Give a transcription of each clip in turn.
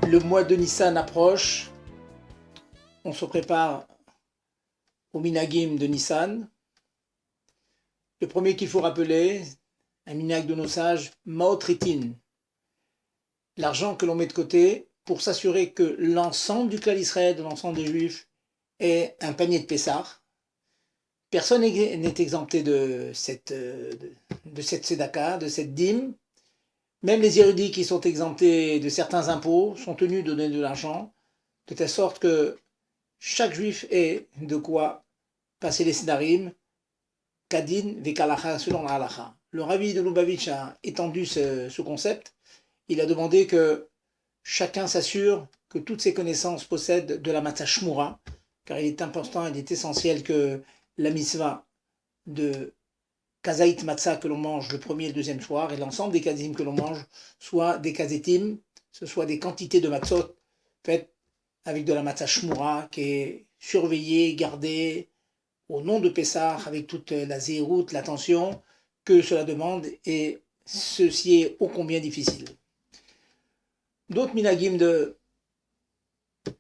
Le mois de Nissan approche, on se prépare au minagim de Nissan. Le premier qu'il faut rappeler, un minag de nos sages, Maotritin, l'argent que l'on met de côté pour s'assurer que l'ensemble du clan d'Israël, de l'ensemble des Juifs, ait un panier de Pessah. Personne n'est exempté de cette tzedaka, de cette dîme. Même les érudits qui sont exemptés de certains impôts sont tenus de donner de l'argent, de telle sorte que chaque juif ait de quoi passer les sédarim, kadin vekalacha, selon la halacha. Le rabbi de Lubavitch a étendu ce concept. Il a demandé que chacun s'assure que toutes ses connaissances possèdent de la matzah shmura, car il est important, il est essentiel que la mitzvah de kazaït matzah que l'on mange le premier et le deuxième soir, et l'ensemble des kazim que l'on mange, soit des kazetim, ce soit des quantités de matzot faites avec de la matzah shmura, qui est surveillée, gardée au nom de Pessah, avec toute la zéroute, l'attention que cela demande, et ceci est ô combien difficile. D'autres minagim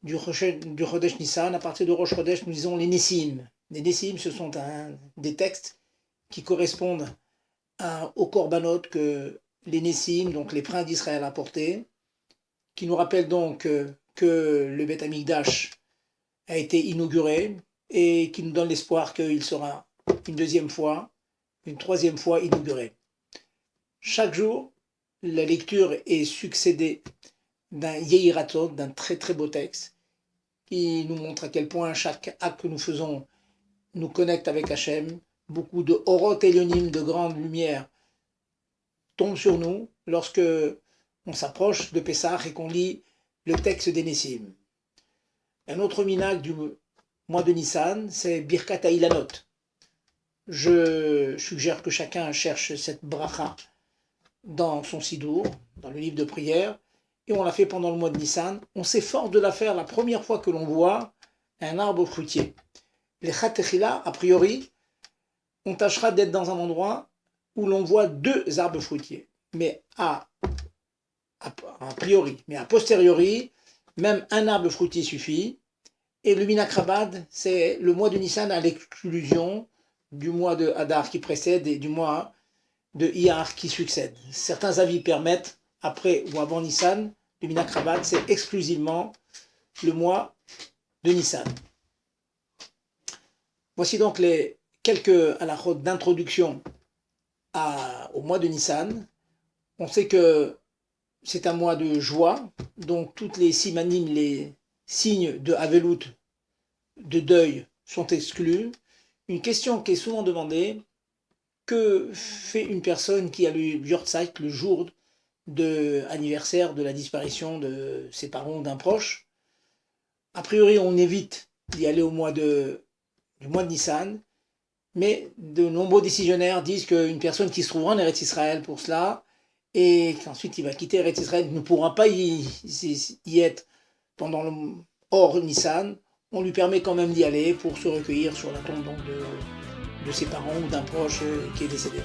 du Chodesh Nissan, à partir de Rosh Chodesh, nous disons les Nessim. Les Nessim, ce sont des textes qui correspondent aux korbanot que les Nessim, donc les princes d'Israël, apportaient, qui nous rappellent donc que le Beth Amikdash a été inauguré et qui nous donne l'espoir qu'il sera une deuxième fois, une troisième fois inauguré. Chaque jour, la lecture est succédée d'un Yehiratot, d'un très très beau texte, qui nous montre à quel point chaque acte que nous faisons nous connecte avec Hachem. Beaucoup de Orot Elyonim, de grandes lumières, tombent sur nous lorsque on s'approche de Pessah et qu'on lit le texte des Nessim. Un autre minag du mois de Nissan, c'est Birkat Hailanot. Je suggère que chacun cherche cette bracha dans son sidour, dans le livre de prière, et on l'a fait pendant le mois de Nissan. On s'efforce de la faire la première fois que l'on voit un arbre fruitier. Les Chatechila, a priori, on tâchera d'être dans un endroit où l'on voit deux arbres fruitiers. Mais a priori, mais a posteriori, même un arbre fruitier suffit. Et le Minakrabad, c'est le mois de Nissan à l'exclusion du mois de Hadar qui précède et du mois de Iyar qui succède. Certains avis permettent, après ou avant Nissan, le Minakrabad, c'est exclusivement le mois de Nissan. Voici donc les quelques halachot d'introduction au mois de Nissan. On sait que c'est un mois de joie, donc toutes les simanim, les signes de Havelut, de deuil, sont exclus. Une question qui est souvent demandée, que fait une personne qui a le Yortzeit, le jour de anniversaire de la disparition de ses parents ou d'un proche? A priori, on évite d'y aller du mois de Nissan, mais de nombreux décisionnaires disent qu'une personne qui se trouvera en Eretz Israël pour cela, et qu'ensuite il va quitter Eretz Israël, ne pourra pas y être pendant hors Nissan, on lui permet quand même d'y aller pour se recueillir sur la tombe de ses parents ou d'un proche qui est décédé.